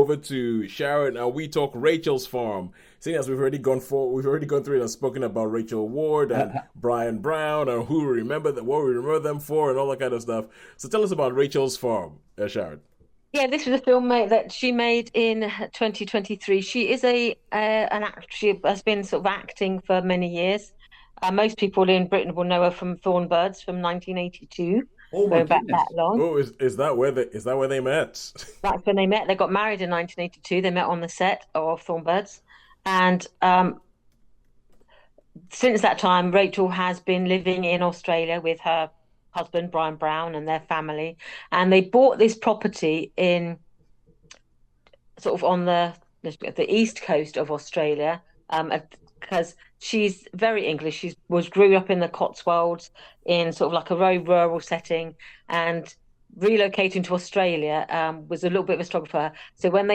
over to Sharon and we talk Rachel's Farm. Seeing as we've already gone through it and spoken about Rachel Ward and Brian Brown and who we remember that what we remember them for and all that kind of stuff. So tell us about Rachel's Farm, Sharon. Yeah, this was a film that she made in 2023. She is an actress. She has been sort of acting for many years. Most people in Britain will know her from Thornbirds from 1982, Oh my going back that goodness. long. Oh, is that where they met? That's when they met. They got married in 1982. They met on the set of Thornbirds, and since that time, Rachel has been living in Australia with her husband Brian Brown and their family, and they bought this property in sort of on the east coast of Australia, because she's very English. She was grew up in the Cotswolds in sort of like a very rural setting, and relocating to Australia was a little bit of a struggle for her. So when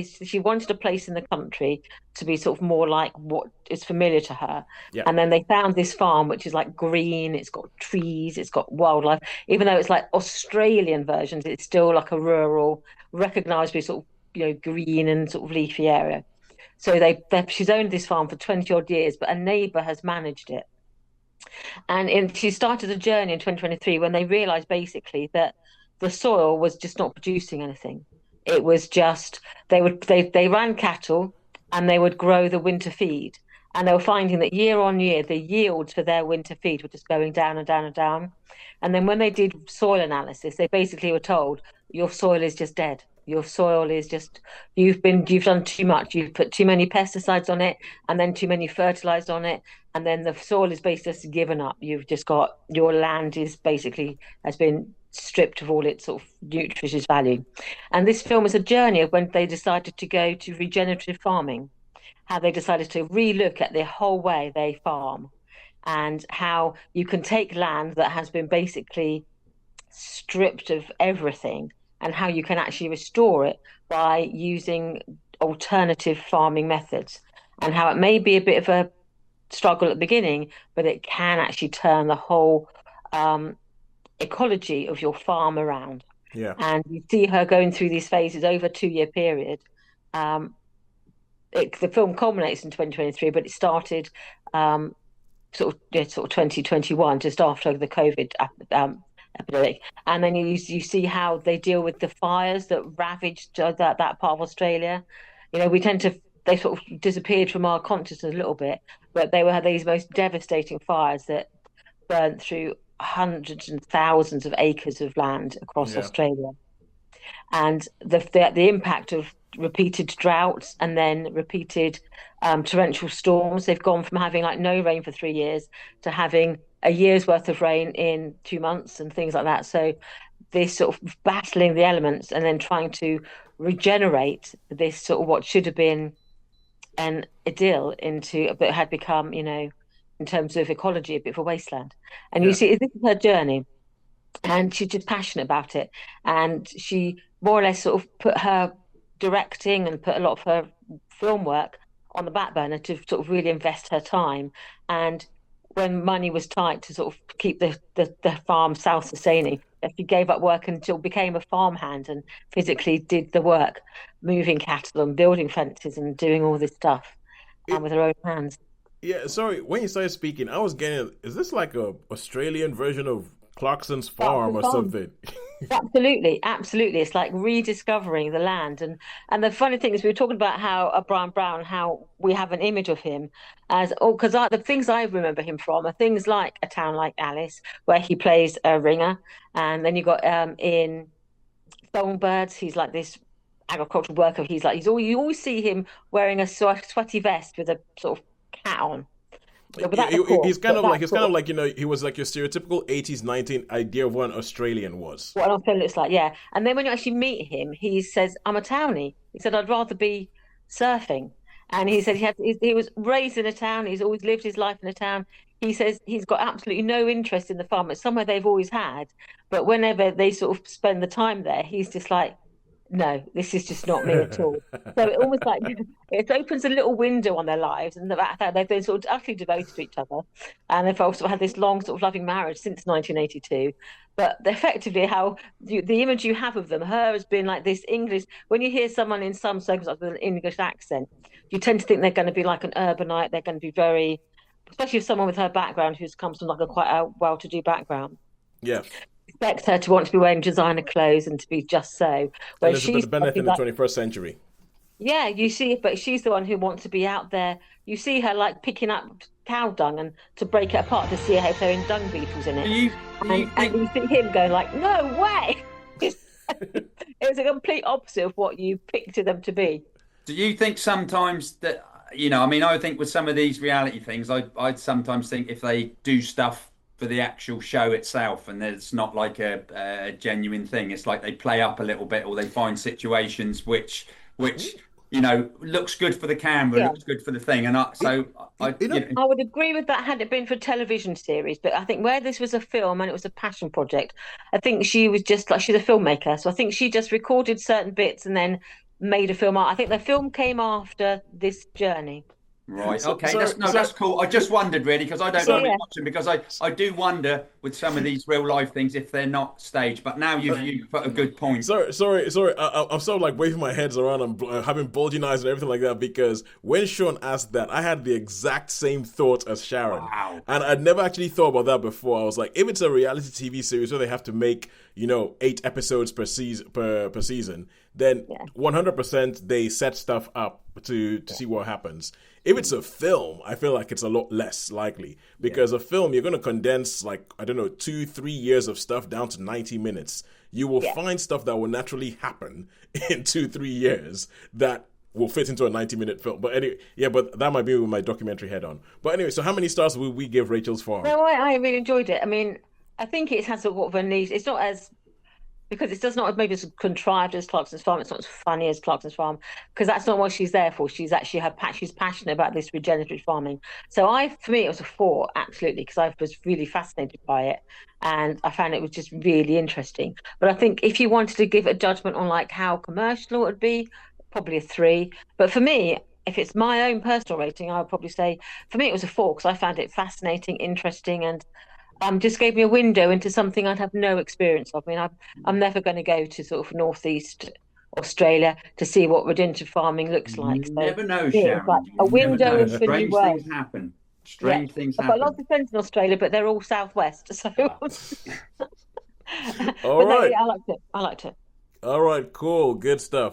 she wanted a place in the country to be sort of more like what is familiar to her. Yeah. And then they found this farm, which is like green, it's got trees, it's got wildlife. Even though it's like Australian versions, it's still like a rural, recognizably sort of, green and sort of leafy area. So she's owned this farm for 20 odd years, but a neighbour has managed it. She started a journey in 2023 when they realized basically that the soil was just not producing anything. It was just they ran cattle and they would grow the winter feed. And they were finding that year on year, the yields for their winter feed were just going down and down and down. And then when they did soil analysis, they basically were told, your soil is just dead. Your soil is just, you've done too much. You've put too many pesticides on it and then too many fertilizers on it. And then the soil is basically just given up. You've just got, your land is basically, has been stripped of all its sort of nutritious value. And this film is a journey of when they decided to go to regenerative farming, how they decided to relook at the whole way they farm and how you can take land that has been basically stripped of everything and how you can actually restore it by using alternative farming methods, and how it may be a bit of a struggle at the beginning, but it can actually turn the whole ecology of your farm around. Yeah. And you see her going through these phases over a 2 year period. The film culminates in 2023, but it started sort of 2021, just after the COVID epidemic. And then you see how they deal with the fires that ravaged that part of Australia. They sort of disappeared from our consciousness a little bit, but they were these most devastating fires that burnt through hundreds and thousands of acres of land across Yeah. Australia. And the impact of repeated droughts and then repeated torrential storms. They've gone from having like no rain for 3 years to having a year's worth of rain in 2 months and things like that. So this sort of battling the elements and then trying to regenerate this sort of what should have been an idyll into, but had become, in terms of ecology, a bit of a wasteland. And you Yeah. see, this is her journey, and she's just passionate about it. And she more or less sort of put her directing and put a lot of her film work on the back burner to sort of really invest her time. And when money was tight to sort of keep the farm self-sustaining, she gave up work until became a farmhand and physically did the work, moving cattle and building fences and doing all this stuff It, with her own hands. yeah, sorry, when you started speaking, I was getting, is this like a Australian version of Clarkson's That's Farm the or farm. something? Absolutely, absolutely. It's like rediscovering the land. And the funny thing is, we were talking about how Brian Brown, how we have an image of him as, oh, because the things I remember him from are things like A Town Like Alice, where he plays a ringer, and then you got in Songbirds, he's like this agricultural worker. You always see him wearing a sweaty vest with a sort of cat on. Without the He's cork, kind but of like that he's kind sort of of like he was like your stereotypical 80s 19 idea of what an Australian was. what an Australian looks like, yeah. And then when you actually meet him, he says, "I'm a townie." He said, "I'd rather be surfing." And he said he was raised in a town. He's always lived his life in a town. He says he's got absolutely no interest in the farm. It's somewhere they've always had, but whenever they sort of spend the time there, he's just like, no, this is just not me at all. So it almost like it opens a little window on their lives and the fact that they've been sort of utterly devoted to each other. And they've also had this long sort of loving marriage since 1982. But effectively, how the image you have of them, her has been like this English. When you hear someone in some circumstances with an English accent, you tend to think they're going to be like an urbanite. They're going to be very, especially if someone with her background who's comes from like a quite a well-to-do background Yes. expect her to want to be wearing designer clothes and to be just so. Whereas she's Elizabeth Bennet in the like, 21st century. yeah, you see, but she's the one who wants to be out there. You see her like picking up cow dung and to break it apart to see if there are dung beetles in Do it. you And think you see him going like, no way. It was a complete opposite of what you pictured them to be. do you think sometimes that I mean, I think with some of these reality things, I'd sometimes think if they do stuff for the actual show itself and there's not like a genuine thing, it's like they play up a little bit or they find situations which looks good for the camera, Yeah. looks good for the thing, and I would agree with that had it been for a television series, but I think where this was a film and it was a passion project, I think she was just like she's a filmmaker, so I think she just recorded certain bits and then made a film. I think the film came after this journey. Right. So, Okay. so, so, That's cool. I just wondered really because I don't Yeah, normally yeah. watch them because I do wonder with some of these real life things if they're not staged. But now you've put a good point. sorry. I'm sort of like waving my heads around and having bulging eyes and everything like that because when Sean asked that, I had the exact same thought as Sharon, Wow. and I'd never actually thought about that before. I was like, if it's a reality TV series where they have to make 8 episodes per season, then Yeah. 100% they set stuff up to see what happens. If it's a film, I feel like it's a lot less likely because a film you're going to condense like I don't know 2-3 years of stuff down to 90 minutes. You will Yeah. find stuff that will naturally happen in 2-3 years that will fit into a 90-minute film. But anyway, yeah, but that might be with my documentary head on. But anyway, so how many stars will we give Rachel's Farm? No, I really enjoyed it. I mean, I think it has sort of a niche. It's not as because it does not maybe as contrived as Clarkson's Farm. It's not as funny as Clarkson's Farm because that's not what she's there for. She's actually she's passionate about this regenerative farming. So for me, it was a 4 absolutely because I was really fascinated by it and I found it was just really interesting. But I think if you wanted to give a judgment on like how commercial it would be, probably a 3. But for me, if it's my own personal rating, I would probably say for me it was a 4 because I found it fascinating, interesting, and just gave me a window into something I'd have no experience of. I mean, I'm never going to go to sort of northeast Australia to see what regenerative farming looks You like. So never know, yeah, it's like Sharon. a You never window know. into a new Strange world. things happen. Yeah, Strange things I've got lots happen. of friends in Australia, but they're all southwest. So, All but no, right. yeah, I liked it. I liked it. All right, cool. Good stuff.